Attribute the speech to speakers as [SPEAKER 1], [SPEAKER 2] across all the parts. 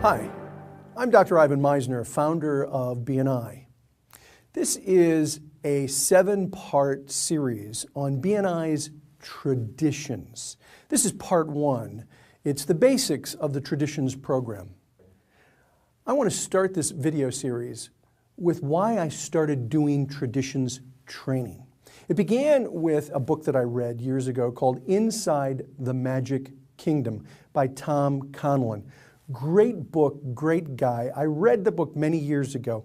[SPEAKER 1] Hi, I'm Dr. Ivan Meisner, founder of BNI. This is a 7-part series on BNI's traditions. This is part 1. It's the basics of the traditions program. I want to start this video series with why I started doing traditions training. It began with a book that I read years ago called Inside the Magic Kingdom by Tom Conlon. Great book, great guy. I read the book many years ago.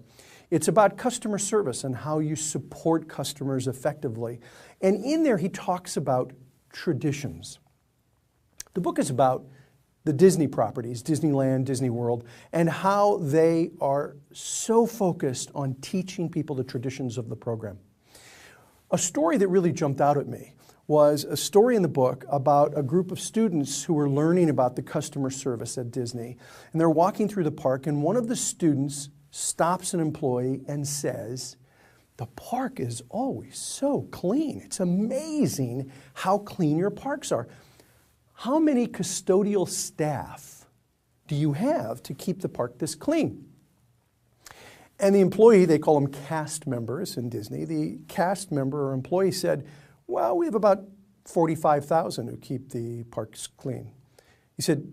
[SPEAKER 1] It's about customer service and how you support customers effectively. And in there he talks about traditions. The book is about the Disney properties, Disneyland, Disney World, and how they are so focused on teaching people the traditions of the program. A story that really jumped out at me was a story in the book about a group of students who were learning about the customer service at Disney. And they're walking through the park, and one of the students stops an employee and says, "The park is always so clean. It's amazing how clean your parks are. How many custodial staff do you have to keep the park this clean?" And the employee, they call them cast members in Disney, the cast member or employee said, "Well, we have about 45,000 who keep the parks clean." He said,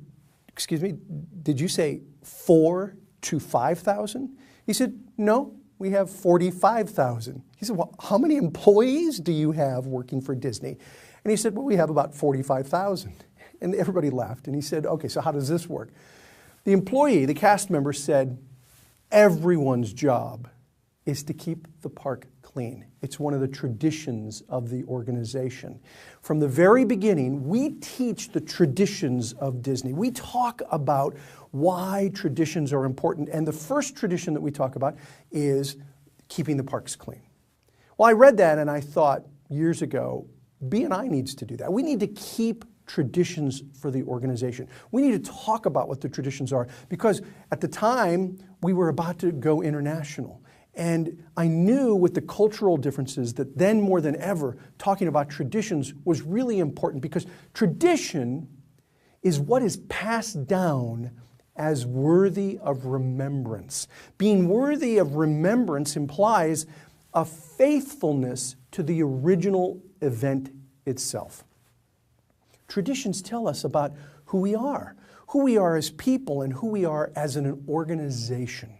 [SPEAKER 1] "Excuse me, did you say 4 to 5,000? He said, "No, we have 45,000. He said, "Well, how many employees do you have working for Disney?" And he said, "Well, we have about 45,000. And everybody laughed. And he said, "Okay, so how does this work?" The employee, the cast member said, "Everyone's job is to keep the park clean. It's one of the traditions of the organization. From the very beginning, we teach the traditions of Disney. We talk about why traditions are important. And the first tradition that we talk about is keeping the parks clean." Well, I read that and I thought years ago, BNI needs to do that. We need to keep traditions for the organization. We need to talk about what the traditions are, because at the time we were about to go international. And I knew with the cultural differences that then more than ever, talking about traditions was really important, because tradition is what is passed down as worthy of remembrance. Being worthy of remembrance implies a faithfulness to the original event itself. Traditions tell us about who we are as people and who we are as an organization.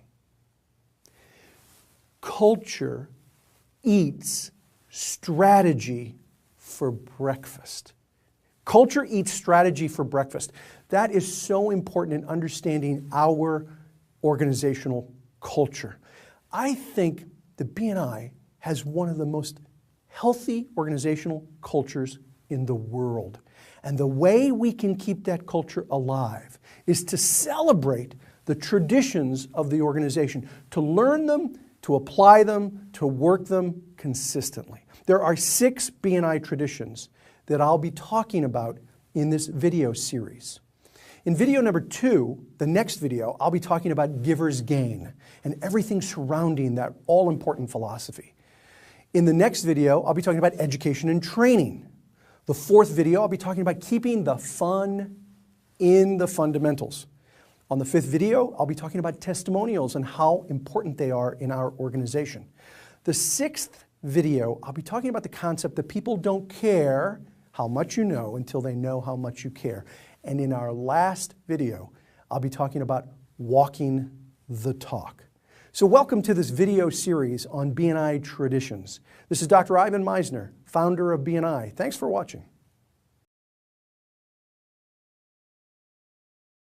[SPEAKER 1] Culture eats strategy for breakfast. Culture eats strategy for breakfast. That is so important in understanding our organizational culture. I think the BNI has one of the most healthy organizational cultures in the world. And the way we can keep that culture alive is to celebrate the traditions of the organization, to learn them, to apply them, to work them consistently. There are 6 BNI traditions that I'll be talking about in this video series. In video number 2, the next video, I'll be talking about giver's gain and everything surrounding that all-important philosophy. In the next video, I'll be talking about education and training. The 4th video, I'll be talking about keeping the fun in the fundamentals. On the 5th video, I'll be talking about testimonials and how important they are in our organization. The 6th video, I'll be talking about the concept that people don't care how much you know until they know how much you care. And in our last video, I'll be talking about walking the talk. So welcome to this video series on BNI traditions. This is Dr. Ivan Meisner, founder of BNI. Thanks for watching.